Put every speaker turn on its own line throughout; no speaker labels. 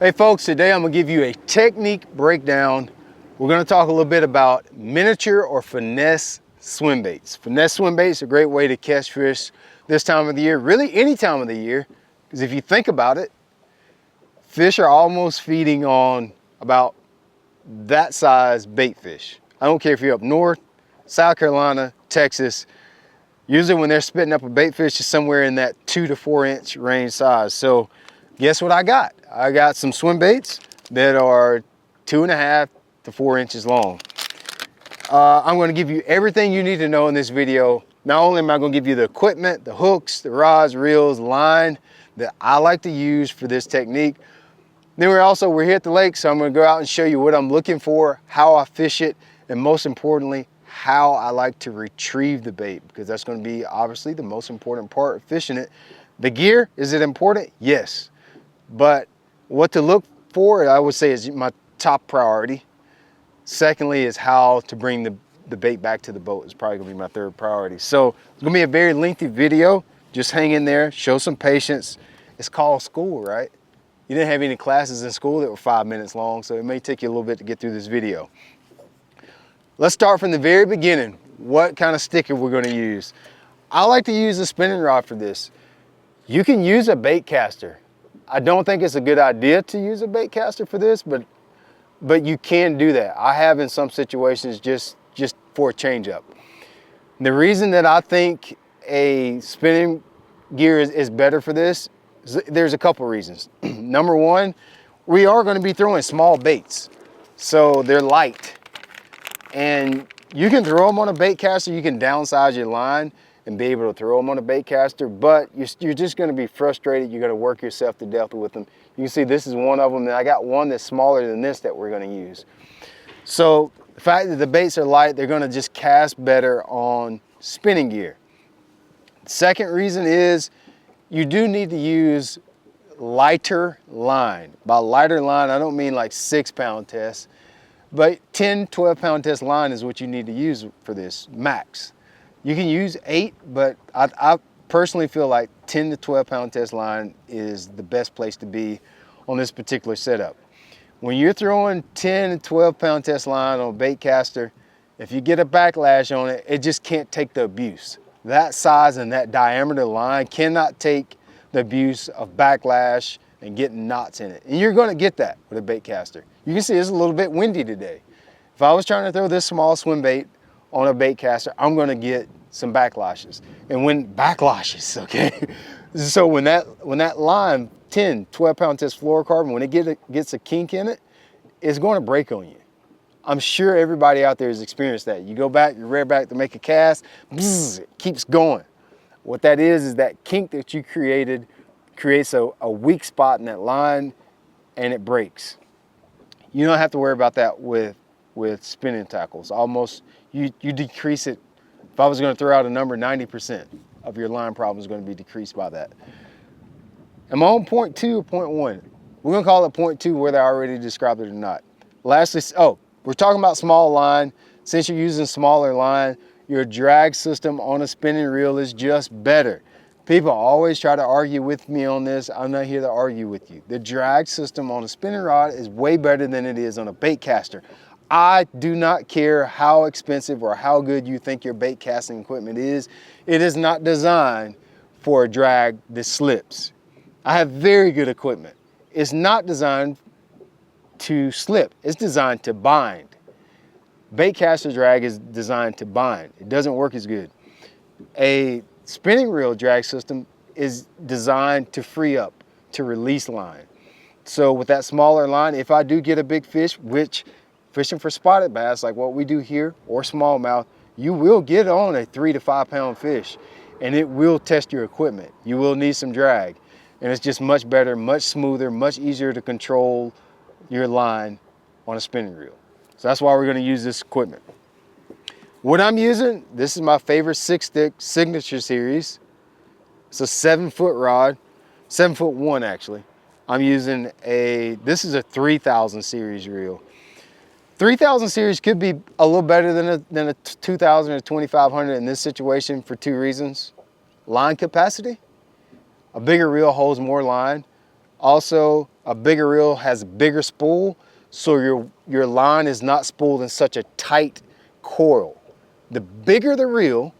Hey folks, today I'm gonna give you a technique breakdown. We're gonna talk a little bit about miniature or finesse swim baits. Finesse swim baits are a great way to catch fish this time of the year, really any time of the year, because if you think about it, fish are almost feeding on about that size bait fish. I don't care if you're up north, South Carolina, Texas, usually when they're spitting up a bait fish is somewhere in that 2 to 4 inch range size. So guess what I got? I got some swim baits that are 2.5 to 4 inches long. I'm going to give you everything you need to know in this video. Not only am I going to give you the equipment, the hooks, the rods, reels, line that I like to use for this technique. Then we're here at the lake, so I'm going to go out and show you what I'm looking for, how I fish it, and most importantly, how I like to retrieve the bait, because that's going to be obviously the most important part of fishing it. The gear, is it important? Yes. But what to look for, I would say, is my top priority. Secondly is how to bring the bait back to the boat is probably gonna be my third priority. So it's gonna be a very lengthy video. Just hang in there, show some patience. It's called school, right? You didn't have any classes in school that were 5 minutes long, so it may take you a little bit to get through this video. Let's start from the very beginning. What kind of sticker we're gonna use. I like to use a spinning rod for this. You can use a bait caster. I don't think it's a good idea to use a bait caster for this, but you can do that. I have in some situations just for a change up. The reason that I think a spinning gear is better for this, there's a couple reasons. Number one, we are going to be throwing small baits, so they're light. And you can throw them on a bait caster, you can downsize your line and be able to throw them on a bait caster, but you're just going to be frustrated. You're going to work yourself to death with them. You can see this is one of them, and I got one that's smaller than this that we're going to use. So the fact that the baits are light, they're going to just cast better on spinning gear. Second reason is you do need to use lighter line. By lighter line, I don't mean like 6-pound test, but 10, 12-pound test line is what you need to use for this, max. You can use 8, but I personally feel like 10 to 12-pound test line is the best place to be on this particular setup. When you're throwing 10 and 12-pound test line on a bait caster, if you get a backlash on it, it just can't take the abuse. That size and that diameter line cannot take the abuse of backlash and getting knots in it. And you're gonna get that with a bait caster. You can see it's a little bit windy today. If I was trying to throw this small swim bait on a bait caster, I'm gonna get some backlashes. And when backlashes, okay? So when that line, 10, 12-pound test fluorocarbon, when it gets a kink in it, it's gonna break on you. I'm sure everybody out there has experienced that. You go back, you rear back to make a cast, bzz, it keeps going. What that is that kink that you created creates a weak spot in that line and it breaks. You don't have to worry about that with spinning tackles. Almost, you decrease it. If I was going to throw out a number, 90% of your line problem is going to be decreased by that. Am I on point 2 or point 1? We're going to call it point 2 whether I already described it or not. Lastly, we're talking about small line. Since you're using smaller line, your drag system on a spinning reel is just better. People always try to argue with me on this. I'm not here to argue with you. The drag system on a spinning rod is way better than it is on a bait caster. I do not care how expensive or how good you think your bait casting equipment is. It is not designed for a drag that slips. I have very good equipment. It's not designed to slip. It's designed to bind. Bait caster drag is designed to bind. It doesn't work as good. A spinning reel drag system is designed to free up, to release line. So with that smaller line, if I do get a big fish, which fishing for spotted bass, like what we do here, or smallmouth, you will get on a 3 to 5 pound fish and it will test your equipment. You will need some drag. And it's just much better, much smoother, much easier to control your line on a spinning reel. So that's why we're gonna use this equipment. What I'm using, this is my favorite 6-stick signature series. It's a 7-foot rod, 7'1" actually. I'm using this is a 3000 series reel. 3000 series could be a little better than a 2000 or 2500 in this situation for 2 reasons. Line capacity. A bigger reel holds more line, Also, a bigger reel has a bigger spool, so your line is not spooled in such a tight coil. The bigger the reel,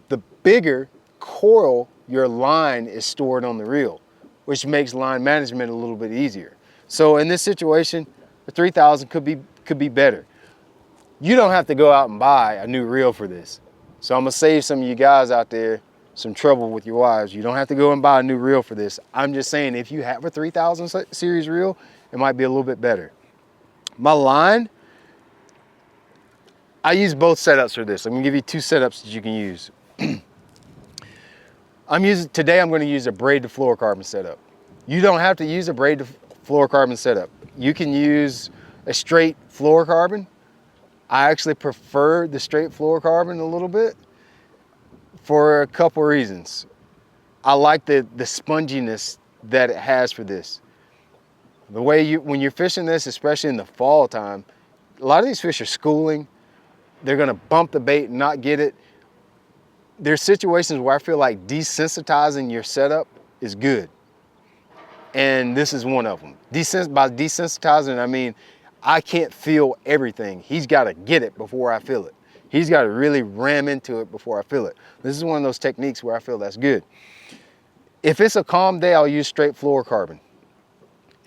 the bigger coil your line is stored on the reel, which makes line management a little bit easier. So in this situation, the 3000 could be better. You don't have to go out and buy a new reel for this. So I'm gonna save some of you guys out there some trouble with your wives. You don't have to go and buy a new reel for this. I'm just saying, if you have a 3000 series reel, it might be a little bit better. My line, I use both setups for this. I'm gonna give you two setups that you can use. Today I'm gonna use a braid to fluorocarbon setup. You don't have to use a braid to fluorocarbon setup. You can use a straight fluorocarbon. I actually prefer the straight fluorocarbon a little bit for a couple reasons. I like the sponginess that it has for this. The way when you're fishing this, especially in the fall time, a lot of these fish are schooling. They're gonna bump the bait and not get it. There's situations where I feel like desensitizing your setup is good. And this is one of them. By desensitizing, I mean, I can't feel everything. He's gotta get it before I feel it. He's gotta really ram into it before I feel it. This is one of those techniques where I feel that's good. If it's a calm day, I'll use straight fluorocarbon.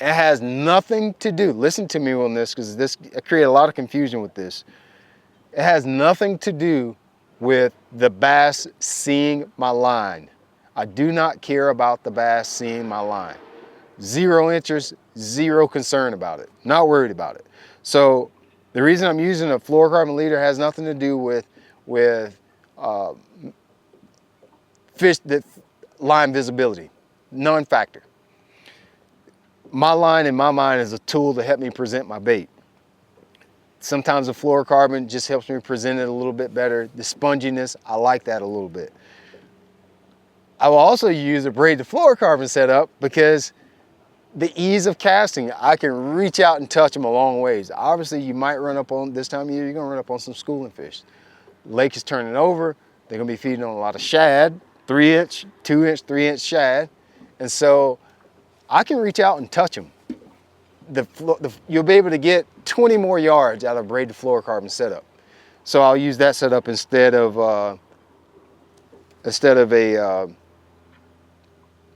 It has nothing to do, listen to me on this, because I create a lot of confusion with this. It has nothing to do with the bass seeing my line. I do not care about the bass seeing my line. Zero interest, zero concern about it. Not worried about it. So the reason I'm using a fluorocarbon leader has nothing to do with fish that line visibility. Non-factor. My line in my mind is a tool to help me present my bait. Sometimes the fluorocarbon just helps me present it a little bit better. The sponginess, I like that a little bit. I will also use a braid to fluorocarbon setup because the ease of casting, I can reach out and touch them a long ways. Obviously, you might run up on, this time of year, you're gonna run up on some schooling fish. Lake is turning over, they're gonna be feeding on a lot of shad, 3-inch, 2-inch, 3-inch shad. And so I can reach out and touch them. You'll be able to get 20 more yards out of braid to fluorocarbon setup. So I'll use that setup instead of a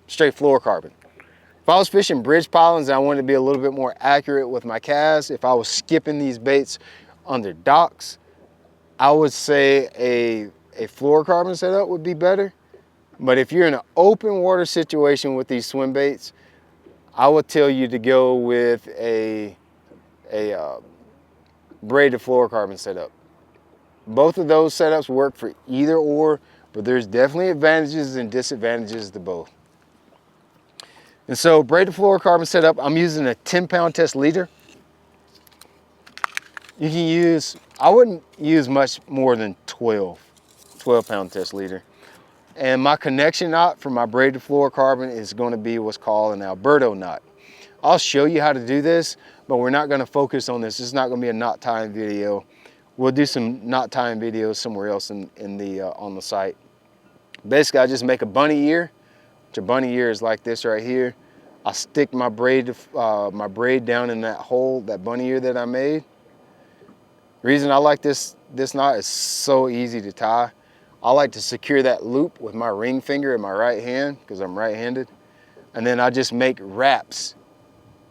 straight fluorocarbon. If I was fishing bridge pilings and I wanted to be a little bit more accurate with my casts, if I was skipping these baits under docks, I would say a fluorocarbon setup would be better. But if you're in an open water situation with these swim baits, I would tell you to go with a braid to fluorocarbon setup. Both of those setups work for either or, but there's definitely advantages and disadvantages to both. And so braid to fluorocarbon setup, I'm using a 10-pound test leader. You can use, I wouldn't use much more than 12-pound test leader. And my connection knot for my braid to fluorocarbon is going to be what's called an Alberto knot. I'll show you how to do this, but we're not going to focus on this. This is not going to be a knot tying video. We'll do some knot tying videos somewhere else on the site. Basically, I just make a bunny ear. Which a bunny ear is like this right here. I stick my braid down in that hole, that bunny ear that I made. The reason I like this knot is so easy to tie. I like to secure that loop with my ring finger in my right hand because I'm right-handed. And then I just make wraps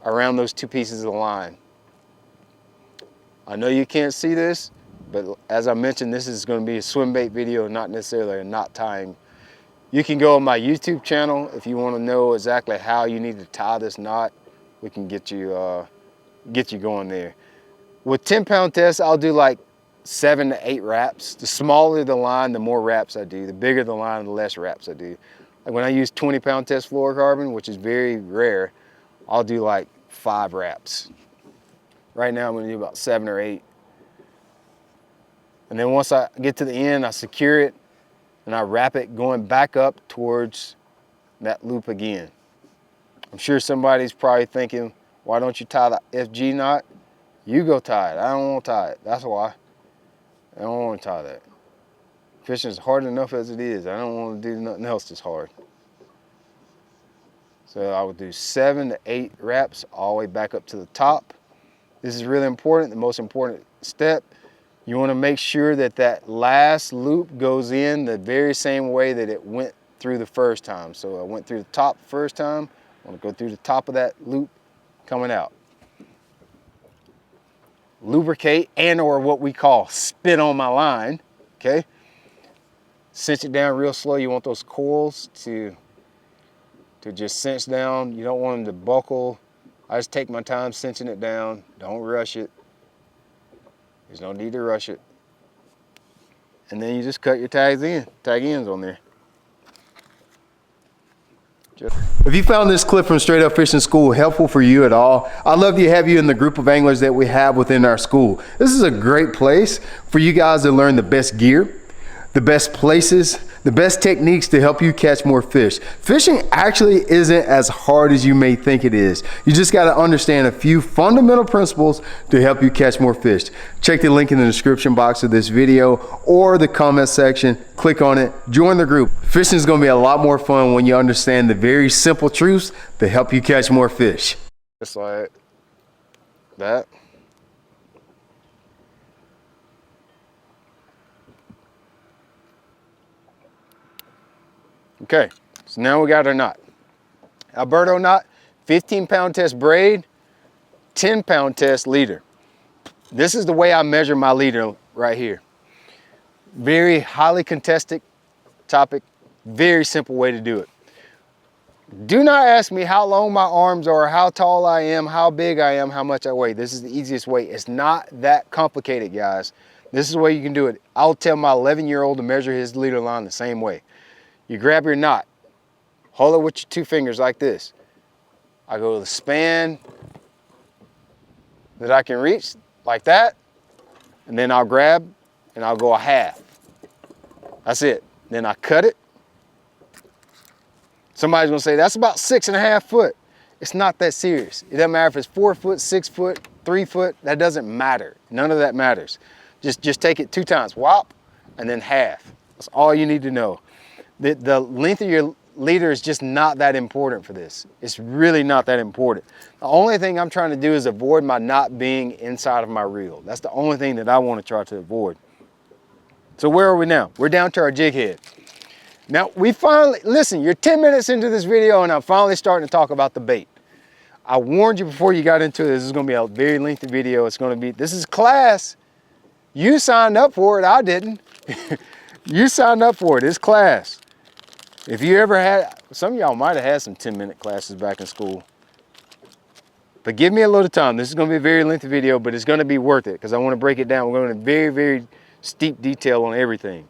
around those two pieces of line. I know you can't see this, but as I mentioned, this is going to be a swim bait video, not necessarily a knot tying. You can go on my YouTube channel if you want to know exactly how you need to tie this knot. We can get you going there. With 10-pound tests, I'll do like 7 to 8 wraps. The smaller the line, the more wraps I do. The bigger the line, the less wraps I do. Like when I use 20-pound test fluorocarbon, which is very rare, I'll do like 5 wraps. Right now I'm gonna do about 7 or 8. And then once I get to the end, I secure it and I wrap it going back up towards that loop again. I'm sure somebody's probably thinking, why don't you tie the FG knot? You go tie it. I don't want to tie it. That's why. I don't want to tie that. Fishing is hard enough as it is. I don't want to do nothing else that's hard. So I would do 7 to 8 wraps all the way back up to the top. This is really important, the most important step. You want to make sure that that last loop goes in the very same way that it went through the first time. So I went through the top the first time. I want to go through the top of that loop coming out. Lubricate and or what we call spit on my line, okay? Cinch it down real slow. You want those coils to just cinch down. You don't want them to buckle. I just take my time cinching it down. Don't rush it. There's no need to rush it. And then you just cut your tag ends on there. If you found this clip from Straight Up Fishing School helpful for you at all, I'd love to have you in the group of anglers that we have within our school. This is a great place for you guys to learn the best gear, the best places, the best techniques to help you catch more fish. Fishing actually isn't as hard as you may think it is. You just got to understand a few fundamental principles to help you catch more fish. Check the link in the description box of this video or the comment section. Click on it, join the group. Fishing is going to be a lot more fun when you understand the very simple truths to help you catch more fish. Just like that. Okay, so now we got our knot. Alberto knot, 15-pound test braid, 10-pound test leader. This is the way I measure my leader right here. Very highly contested topic, very simple way to do it. Do not ask me how long my arms are, how tall I am, how big I am, how much I weigh. This is the easiest way. It's not that complicated, guys. This is the way you can do it. I'll tell my 11-year-old to measure his leader line the same way. You grab your knot, hold it with your 2 fingers like this. I go to the span that I can reach, like that, and then I'll grab and I'll go a half. That's it. Then I cut it. Somebody's gonna say, that's about 6.5 foot. It's not that serious. It doesn't matter if it's 4 foot, 6 foot, 3 foot, that doesn't matter. None of that matters. Just take it 2 times, whop, and then half. That's all you need to know. The length of your leader is just not that important for this. It's really not that important. The only thing I'm trying to do is avoid my knot being inside of my reel. That's the only thing that I want to try to avoid. So where are we now? We're down to our jig head. Now we finally, listen, you're 10 minutes into this video and I'm finally starting to talk about the bait. I warned you before you got into it, this is going to be a very lengthy video. It's going to be, this is class. You signed up for it, I didn't. You signed up for it, it's class. If you ever had, some of y'all might have had some 10-minute classes back in school. But give me a little time. This is going to be a very lengthy video, but it's going to be worth it because I want to break it down. We're going to very, very steep detail on everything.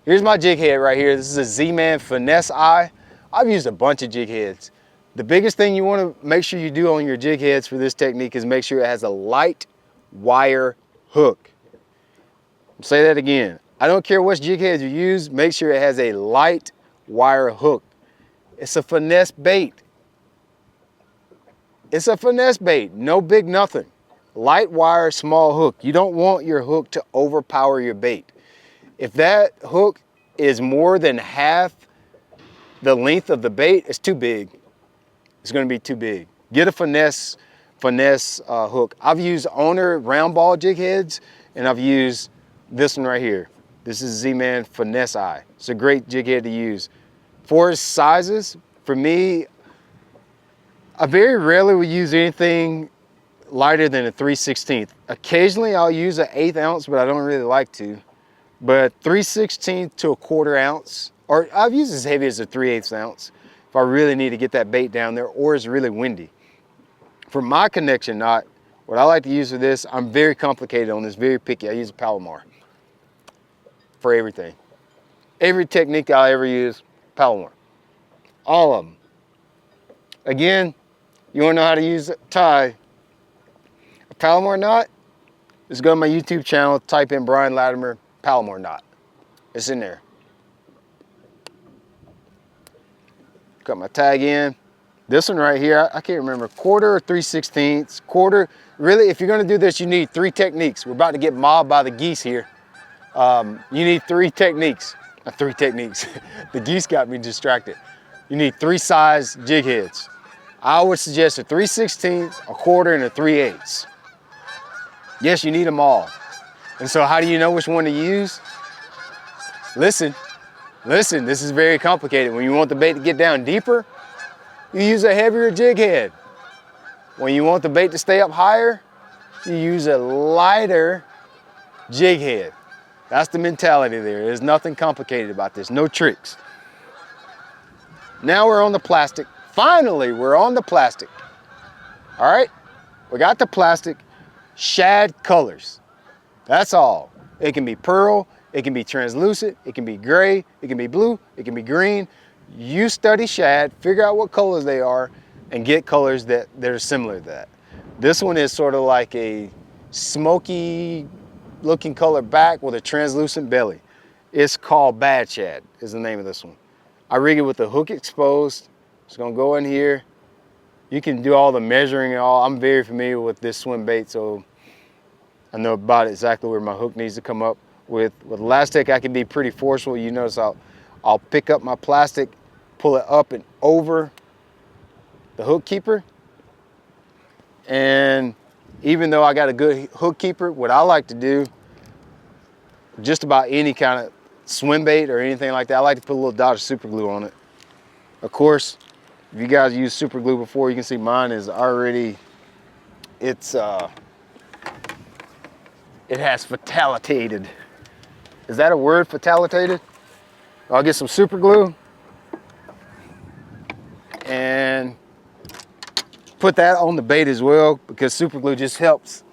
Here's my jig head right here. This is a Z-Man Finesse Eye. I've used a bunch of jig heads. The biggest thing you want to make sure you do on your jig heads for this technique is make sure it has a light wire hook. I'll say that again. I don't care which jig heads you use, make sure it has a light wire hook. It's a finesse bait. It's a finesse bait, no big nothing. Light wire, small hook. You don't want your hook to overpower your bait. If that hook is more than half the length of the bait, it's too big. It's gonna be too big. Get a finesse hook. I've used Owner round ball jig heads and I've used this one right here. This is Z-Man Finesse Eye. It's a great jig head to use. For its sizes, for me, I very rarely would use anything lighter than a 3/16. Occasionally I'll use an 1/8 ounce, but I don't really like to. But 3/16 to a 1/4 ounce, or I've used as heavy as a 3/8 ounce if I really need to get that bait down there or it's really windy. For my connection knot, what I like to use for this, I'm very complicated on this, very picky. I use a Palomar for everything. Every technique I ever use, Palomar. All of them. Again, you want to know how to use a tie, a Palomar knot? Just go to my YouTube channel, type in Brian Latimer, Palomar knot. It's in there. Got my tag in. This one right here, I can't remember, 1/4 or 3/16, 1/4. Really, if you're gonna do this, you need 3 techniques. We're about to get mobbed by the geese here. You need 3 techniques. 3 techniques. The geese got me distracted. you need 3 size jig heads. I would suggest a 3/16, a quarter, and a 3/8. Yes, you need them all. And so how do you know which one to use? Listen, this is very complicated. When you want the bait to get down deeper, you use a heavier jig head. When you want the bait to stay up higher, you use a lighter jig head. That's the mentality there. There's nothing complicated about this, no tricks. Now we're on the plastic. Finally, we're on the plastic. All right, we got the plastic, shad colors. That's all. It can be pearl, it can be translucent, it can be gray, it can be blue, it can be green. You study shad, figure out what colors they are, and get colors that are similar to that. This one is sort of like a smoky looking color back with a translucent belly. It's called Bad Shad is the name of this one. I rig it with the hook exposed. It's gonna go in here. You can do all the measuring and all. I'm very familiar with this swim bait, so I know about exactly where my hook needs to come up. With Elastic, I can be pretty forceful. You notice I'll pick up my plastic, pull it up and over the hook keeper. And even though I got a good hook keeper, what I like to do, just about any kind of swim bait or anything like that, I like to put a little dot of super glue on it. Of course, if you guys used super glue before, you can see mine is already, it has fatalitated. Is that a word, fatalitated? I'll get some super glue and put that on the bait as well, because super glue just helps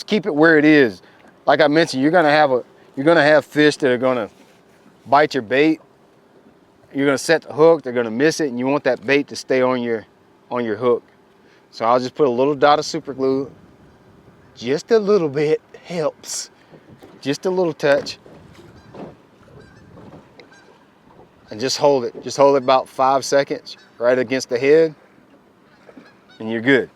keep it where it is. Like I mentioned, you're gonna have fish that are gonna bite your bait. You're gonna set the hook, they're gonna miss it, and you want that bait to stay on your hook. So I'll just put a little dot of super glue. Just a little bit helps. Just a little touch. And just hold it. Just hold it about 5 seconds right against the head, and you're good.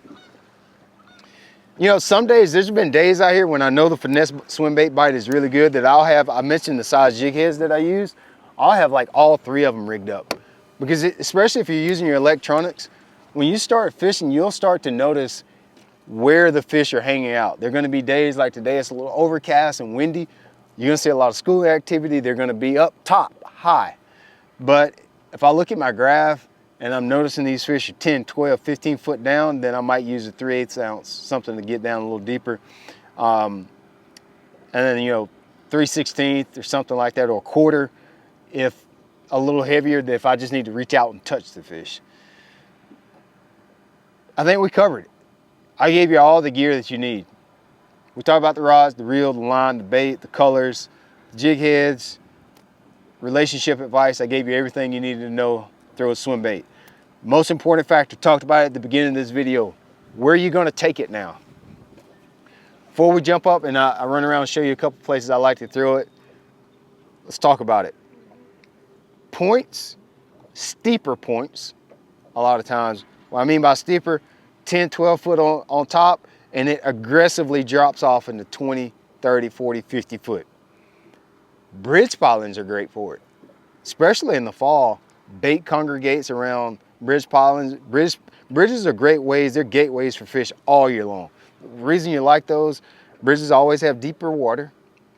You know, some days, there's been days out here when I know the Finesse swim bait bite is really good that I mentioned the size jig heads that I use. I'll have like all 3 of them rigged up. Because especially if you're using your electronics, when you start fishing, you'll start to notice where the fish are hanging out. There are gonna be days like today, it's a little overcast and windy. You're gonna see a lot of school activity. They're gonna be up top, high. But if I look at my graph and I'm noticing these fish are 10, 12, 15 foot down, then I might use a 3/8 ounce, something to get down a little deeper. And then, you know, 3/16 or something like that, or a quarter, if a little heavier, if I just need to reach out and touch the fish. I think we covered it. I gave you all the gear that you need. We talked about the rods, the reel, the line, the bait, the colors, the jig heads, relationship advice. I gave you everything you needed to know through a swim bait. Most important factor, talked about it at the beginning of this video. Where are you gonna take it now? Before we jump up and I run around and show you a couple places I like to throw it, let's talk about it. Points, steeper points, a lot of times. What I mean by steeper, 10, 12 foot on top, and it aggressively drops off into 20, 30, 40, 50 foot. Bridge pilings are great for it, especially in the fall. Bait congregates around bridge pilings. Bridges are great ways, they're gateways for fish all year long. The reason you like those, bridges always have deeper water.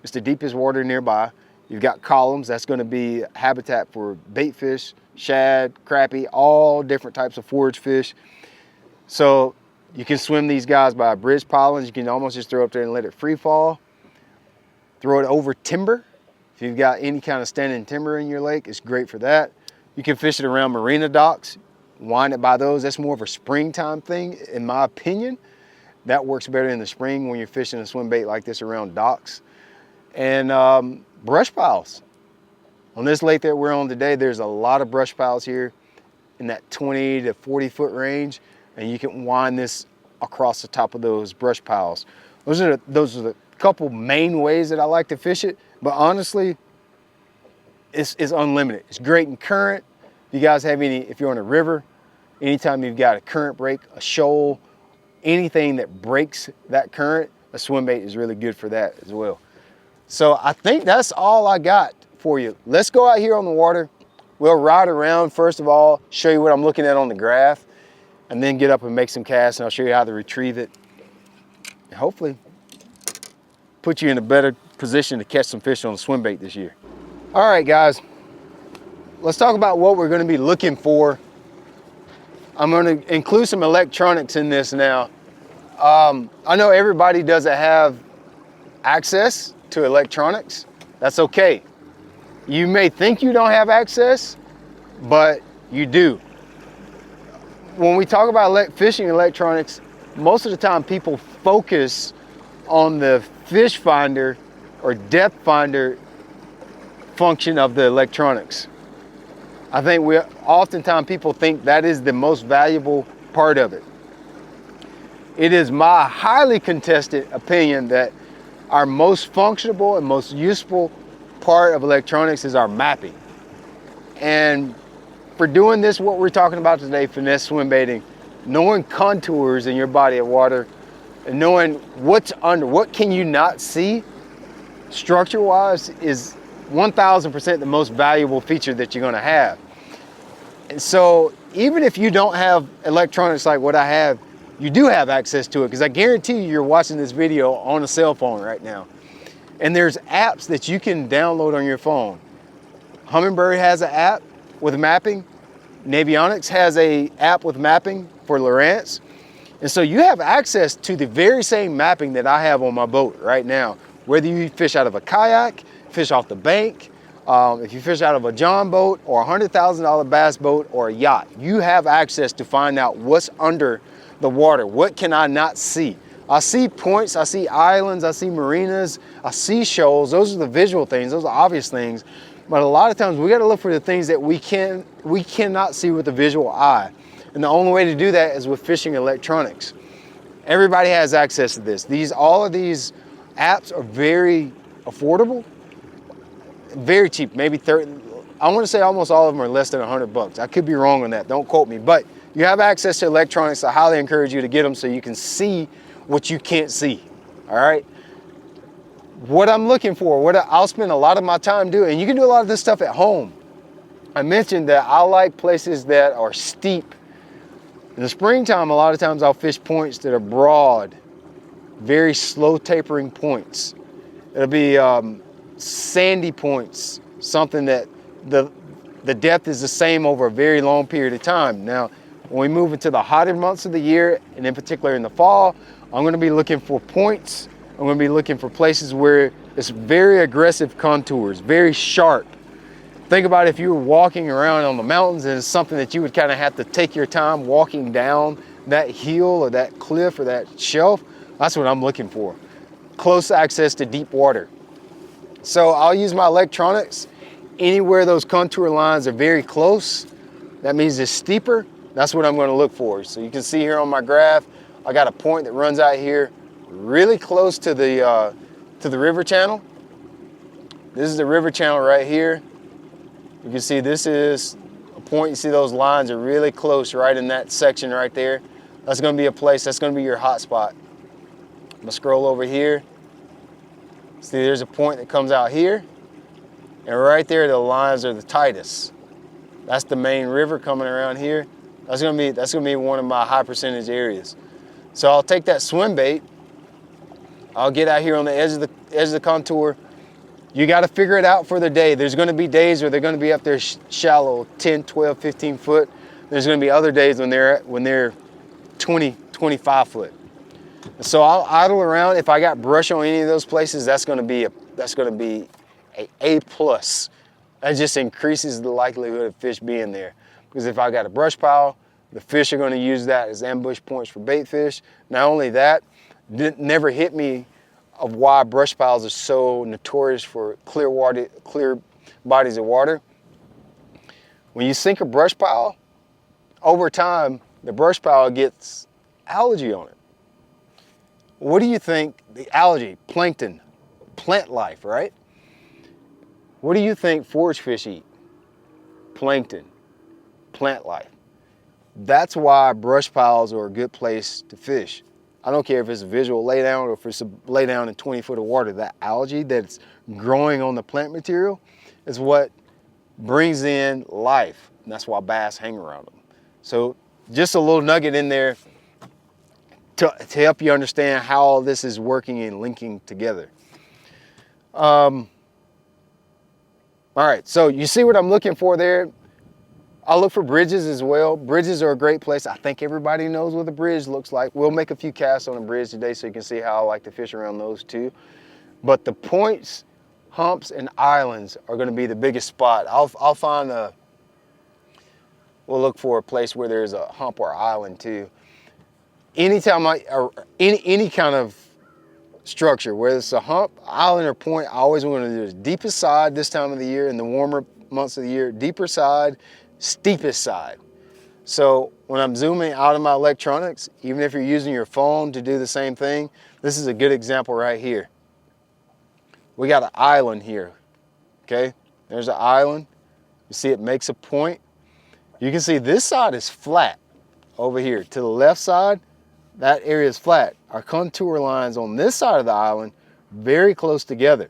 It's the deepest water nearby. You've got columns, that's gonna be habitat for bait fish, shad, crappie, all different types of forage fish. So you can swim these guys by bridge pilings. You can almost just throw it up there and let it free fall. Throw it over timber. If you've got any kind of standing timber in your lake, it's great for that. You can fish it around marina docks, wind it by those. That's more of a springtime thing, in my opinion. That works better in the spring when you're fishing a swim bait like this around docks. And brush piles. On this lake that we're on today, there's a lot of brush piles here in that 20 to 40 foot range, and you can wind this across the top of those brush piles. Those are the couple main ways that I like to fish it, but honestly, it's unlimited. It's great in current. If you guys have if you're on a river, anytime you've got a current break, a shoal, anything that breaks that current, a swim bait is really good for that as well. So I think that's all I got for you. Let's go out here on the water. We'll ride around first of all, show you what I'm looking at on the graph, and then get up and make some casts, and I'll show you how to retrieve it. And hopefully put you in a better position to catch some fish on the swim bait this year. All right, guys, let's talk about what we're gonna be looking for. I'm gonna include some electronics in this now. I know everybody doesn't have access to electronics. That's okay. You may think you don't have access, but you do. When we talk about fishing electronics, most of the time people focus on the fish finder or depth finder function of the electronics. I think oftentimes people think that is the most valuable part of it. It is my highly contested opinion that our most functional and most useful part of electronics is our mapping. And for doing this, what we're talking about today, finesse swim baiting, knowing contours in your body of water and knowing what's under, what can you not see structure-wise is 1000% the most valuable feature that you're gonna have. And so even if you don't have electronics like what I have, you do have access to it, because I guarantee you're watching this video on a cell phone right now. And there's apps that you can download on your phone. Humminbird has an app with mapping. Navionics has an app with mapping for Lowrance. And so you have access to the very same mapping that I have on my boat right now. Whether you fish out of a kayak, fish off the bank, if you fish out of a John boat or a $100,000 bass boat or a yacht, you have access to find out what's under the water. What can I not see? I see points, I see islands, I see marinas, I see shoals. Those are the visual things, those are obvious things. But a lot of times we gotta look for the things that we cannot see with the visual eye. And the only way to do that is with fishing electronics. Everybody has access to this. All of these apps are very affordable, very cheap, maybe 30, I wanna say almost all of them are less than $100. I could be wrong on that, don't quote me. But you have access to electronics. I highly encourage you to get them so you can see what you can't see, all right? What I'm looking for, what I'll spend a lot of my time doing, and you can do a lot of this stuff at home. I mentioned that I like places that are steep. In the springtime, a lot of times I'll fish points that are broad, very slow tapering points. It'll be sandy points, something that the depth is the same over a very long period of time. Now, when we move into the hotter months of the year, and in particular in the fall, I'm gonna be looking for points. I'm gonna be looking for places where it's very aggressive contours, very sharp. Think about if you were walking around on the mountains and it's something that you would kind of have to take your time walking down that hill or that cliff or that shelf. That's what I'm looking for. Close access to deep water. So I'll use my electronics anywhere those contour lines are very close. That means it's steeper. That's what I'm going to look for. So you can see here on my graph, I got a point that runs out here really close to the river channel. This is the river channel right here. You can see this is a point. You see those lines are really close right in that section right there. That's going to be a place, that's going to be your hot spot. I'm going to scroll over here. See, there's a point that comes out here. And right there, the lines are the tightest. That's the main river coming around here. That's gonna be one of my high percentage areas. So I'll take that swim bait. I'll get out here on the edge of the contour. You got to figure it out for the day. There's going to be days where they're going to be up there shallow, 10, 12, 15 foot. There's going to be other days when they're 20, 25 foot. So I'll idle around. If I got brush on any of those places, that's going to be a A+. That just increases the likelihood of fish being there. Because if I got a brush pile, the fish are going to use that as ambush points for bait fish. Not only that, it never hit me of why brush piles are so notorious for clear bodies of water. When you sink a brush pile, over time, the brush pile gets algae on it. What do you think the algae, plankton, plant life, right? What do you think forage fish eat? Plankton, plant life. That's why brush piles are a good place to fish. I don't care if it's a visual laydown or if it's a laydown in 20 foot of water. That algae that's growing on the plant material is what brings in life. And that's why bass hang around them. So just a little nugget in there to help you understand how all this is working and linking together. All right, so you see what I'm looking for there? I'll look for bridges as well. Bridges are a great place. I think everybody knows what a bridge looks like. We'll make a few casts on a bridge today so you can see how I like to fish around those too. But the points, humps, and islands are gonna be the biggest spot. I'll find we'll look for a place where there's a hump or island too. Anytime any kind of structure, whether it's a hump, island, or point, I always want to do the deepest side this time of the year in the warmer months of the year, deeper side, steepest side. So when I'm zooming out of my electronics, even if you're using your phone to do the same thing, this is a good example right here. We got an island here, okay? There's an island. You see it makes a point. You can see this side is flat over here. To the left side, that area is flat. Our contour lines on this side of the island, very close together.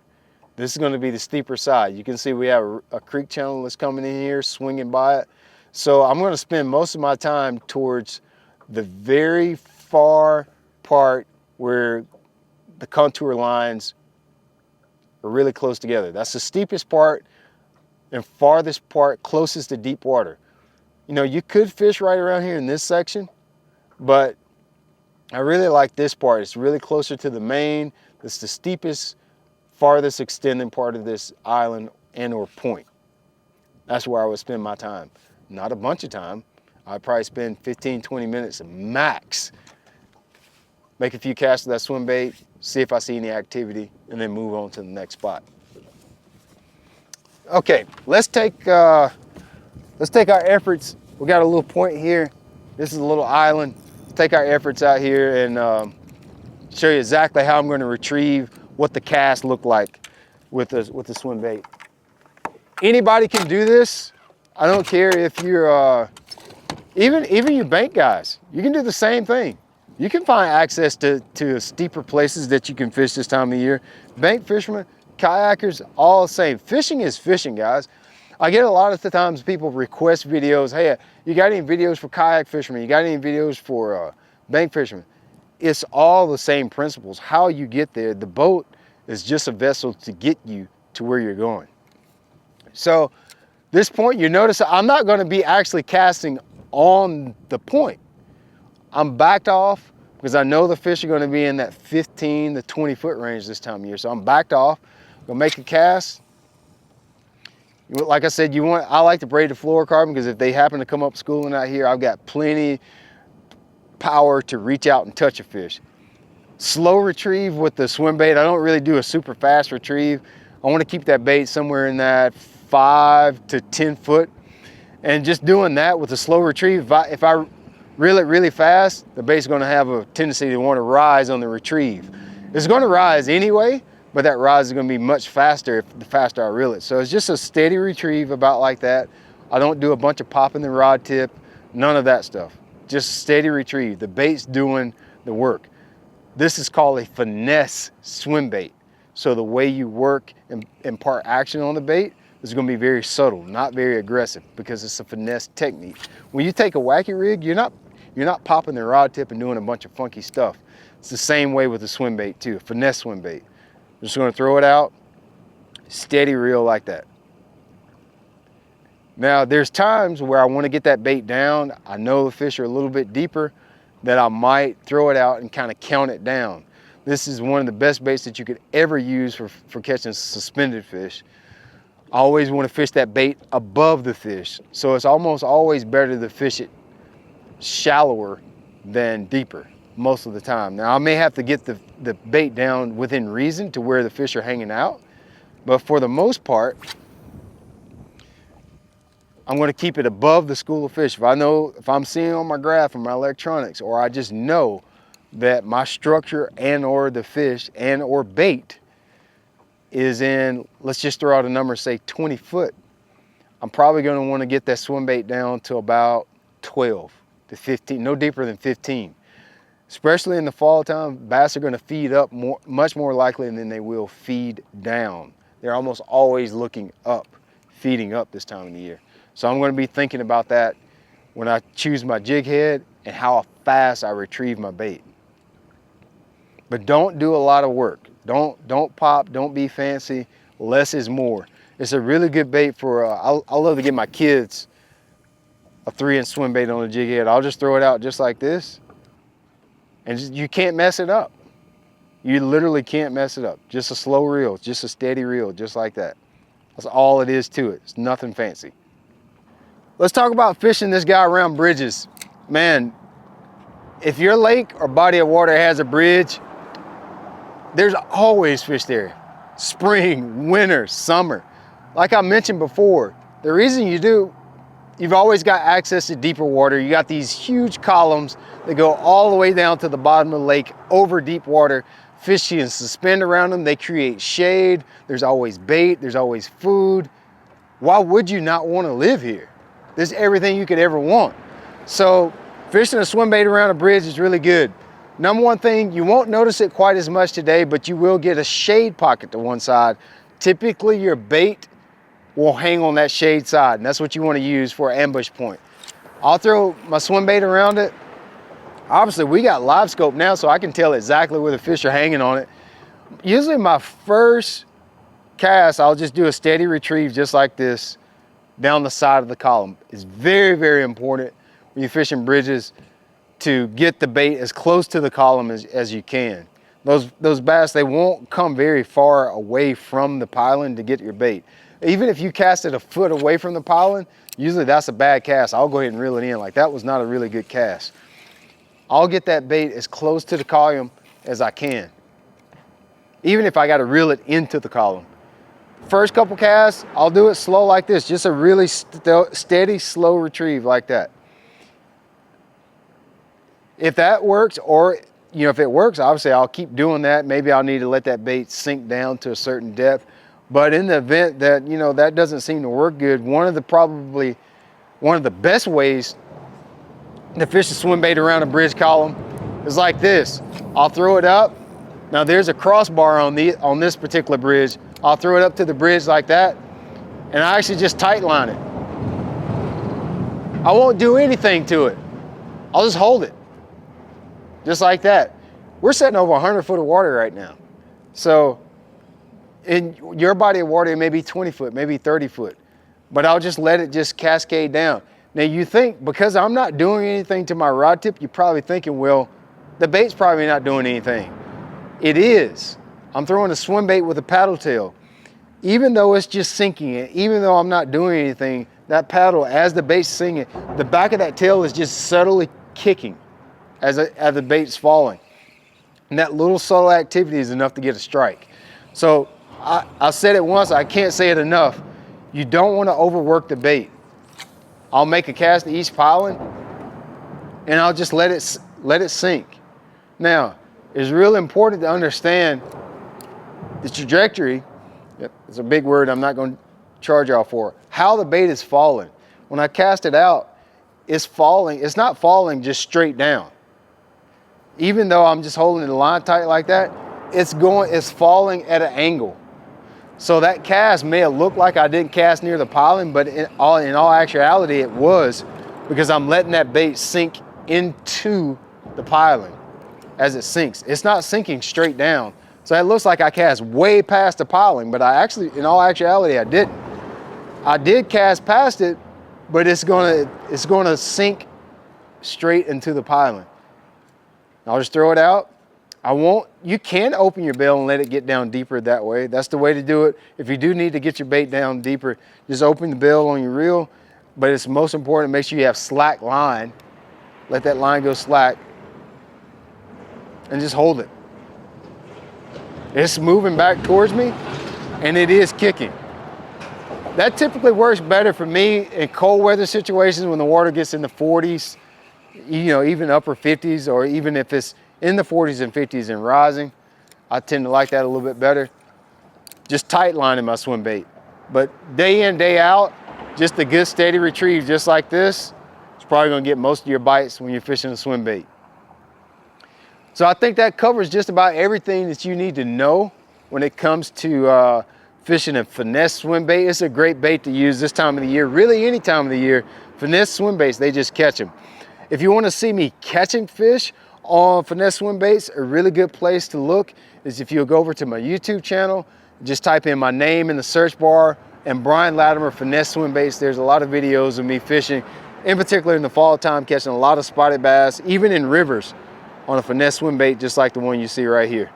This is going to be the steeper side. You can see we have a creek channel that's coming in here, swinging by it. So I'm going to spend most of my time towards the very far part where the contour lines are really close together. That's the steepest part and farthest part, closest to deep water. You know, you could fish right around here in this section, but I really like this part. It's really closer to the main. It's the steepest, farthest extending part of this island and or point. That's where I would spend my time. Not a bunch of time. I'd probably spend 15, 20 minutes max. Make a few casts of that swim bait, see if I see any activity, and then move on to the next spot. Okay, let's take our efforts. We got a little point here. This is a little island. Let's take our efforts out here and show you exactly how I'm going to retrieve what the cast look like with the swim bait. Anybody can do this. I don't care if you're even you bank guys. You can do the same thing. You can find access to steeper places that you can fish this time of year. Bank fishermen, kayakers, all the same. Fishing is fishing, guys. I get a lot of the times people request videos. Hey, you got any videos for kayak fishermen? You got any videos for bank fishermen? It's all the same principles. How you get there, the boat is just a vessel to get you to where you're going. So this point, you notice I'm not going to be actually casting on the point. I'm backed off because I know the fish are going to be in that 15 to 20 foot range this time of year. So I'm backed off. I'm going to make a cast. Like I said, I like to braid the fluorocarbon because if they happen to come up schooling out here, I've got plenty power to reach out and touch a fish. Slow retrieve with the swim bait. I don't really do a super fast retrieve. I want to keep that bait somewhere in that 5 to 10 foot. And just doing that with a slow retrieve, if I reel it really fast, the bait's going to have a tendency to want to rise on the retrieve. It's going to rise anyway, but that rise is going to be much faster the faster I reel it. So it's just a steady retrieve about like that. I don't do a bunch of popping the rod tip, none of that stuff. Just steady retrieve. The bait's doing the work. This is called a finesse swim bait. So the way you work and impart action on the bait is going to be very subtle, not very aggressive, because it's a finesse technique. When you take a wacky rig, you're not popping the rod tip and doing a bunch of funky stuff. It's the same way with the swim bait too, a finesse swim bait. I'm just going to throw it out, steady reel like that. Now there's times where I want to get that bait down. I know the fish are a little bit deeper, that I might throw it out and kind of count it down. This is one of the best baits that you could ever use for catching suspended fish. I always want to fish that bait above the fish. So it's almost always better to fish it shallower than deeper most of the time. Now I may have to get the bait down within reason to where the fish are hanging out, but for the most part, I'm going to keep it above the school of fish. If I'm seeing on my graph or my electronics, or I just know that my structure and or the fish and or bait is in, let's just throw out a number, say 20 foot, I'm probably going to want to get that swim bait down to about 12 to 15, no deeper than 15. Especially in the fall time, bass are going to feed up much more likely than they will feed down. They're almost always looking up, feeding up this time of the year. So I'm going to be thinking about that when I choose my jig head and how fast I retrieve my bait. But don't do a lot of work. Don't pop, don't be fancy. Less is more. It's a really good bait for, I love to give my kids a 3-inch swim bait on a jig head. I'll just throw it out just like this, and you can't mess it up. You literally can't mess it up. Just a slow reel, just a steady reel, just like that. That's all it is to it. It's nothing fancy. Let's talk about fishing this guy around bridges. Man, if your lake or body of water has a bridge, there's always fish there. Spring, winter, summer. Like I mentioned before, the reason you've always got access to deeper water. You got these huge columns that go all the way down to the bottom of the lake over deep water. Fish can suspend around them. They create shade. There's always bait. There's always food. Why would you not want to live here? There's everything you could ever want. So fishing a swim bait around a bridge is really good. Number one thing, you won't notice it quite as much today, but you will get a shade pocket to one side. Typically your bait will hang on that shade side, and that's what you want to use for an ambush point. I'll throw my swim bait around it. Obviously we got live scope now, so I can tell exactly where the fish are hanging on it. Usually my first cast, I'll just do a steady retrieve just like this down the side of the column. It's very, very important when you're fishing bridges to get the bait as close to the column as you can. Those bass, they won't come very far away from the piling to get your bait. Even if you cast it a foot away from the piling, usually that's a bad cast. I'll go ahead and reel it in. Like, that was not a really good cast. I'll get that bait as close to the column as I can, even if I got to reel it into the column. First couple casts, I'll do it slow like this, just a really steady, slow retrieve like that. If that works, or if it works, obviously I'll keep doing that. Maybe I'll need to let that bait sink down to a certain depth. But in the event that, that doesn't seem to work good, one of the best ways to fish a swim bait around a bridge column is like this. I'll throw it up. Now there's a crossbar on this particular bridge. I'll throw it up to the bridge like that, and I actually just tight line it. I won't do anything to it. I'll just hold it. Just like that. We're setting over 100 foot of water right now. So in your body of water, it may be 20 foot, maybe 30 foot, but I'll just let it just cascade down. Now you think, because I'm not doing anything to my rod tip, you're probably thinking, well, the bait's probably not doing anything. It is. I'm throwing a swim bait with a paddle tail. Even though it's just sinking it, even though I'm not doing anything, that paddle, as the bait's sinking, the back of that tail is just subtly kicking as the bait's falling. And that little subtle activity is enough to get a strike. So I said it once, I can't say it enough. You don't want to overwork the bait. I'll make a cast to each piling, and I'll just let it sink. Now, it's really important to understand the trajectory. It's a big word I'm not going to charge y'all for. How the bait is falling. When I cast it out, it's falling. It's not falling just straight down. Even though I'm just holding the line tight like that, it's falling at an angle. So that cast may have looked like I didn't cast near the piling, but in all actuality it was, because I'm letting that bait sink into the piling as it sinks. It's not sinking straight down. So it looks like I cast way past the piling, but in all actuality, I didn't. I did cast past it, but it's gonna sink straight into the piling. I'll just throw it out. You can open your bail and let it get down deeper that way. That's the way to do it. If you do need to get your bait down deeper, just open the bail on your reel. But it's most important to make sure you have slack line. Let that line go slack and just hold it. It's moving back towards me, and it is kicking. That typically works better for me in cold weather situations when the water gets in the 40s, even upper 50s, or even if it's in the 40s and 50s and rising. I tend to like that a little bit better. Just tight lining my swim bait. But day in, day out, just a good steady retrieve just like this, it's probably gonna get most of your bites when you're fishing a swim bait. So I think that covers just about everything that you need to know when it comes to fishing a finesse swim bait. It's a great bait to use this time of the year, really any time of the year. Finesse swim baits, they just catch them. If you want to see me catching fish on finesse swim baits, a really good place to look is if you'll go over to my YouTube channel, just type in my name in the search bar and Brian Latimer Finesse Swim Baits. There's a lot of videos of me fishing, in particular in the fall time, catching a lot of spotted bass, even in rivers on a finesse swim bait just like the one you see right here.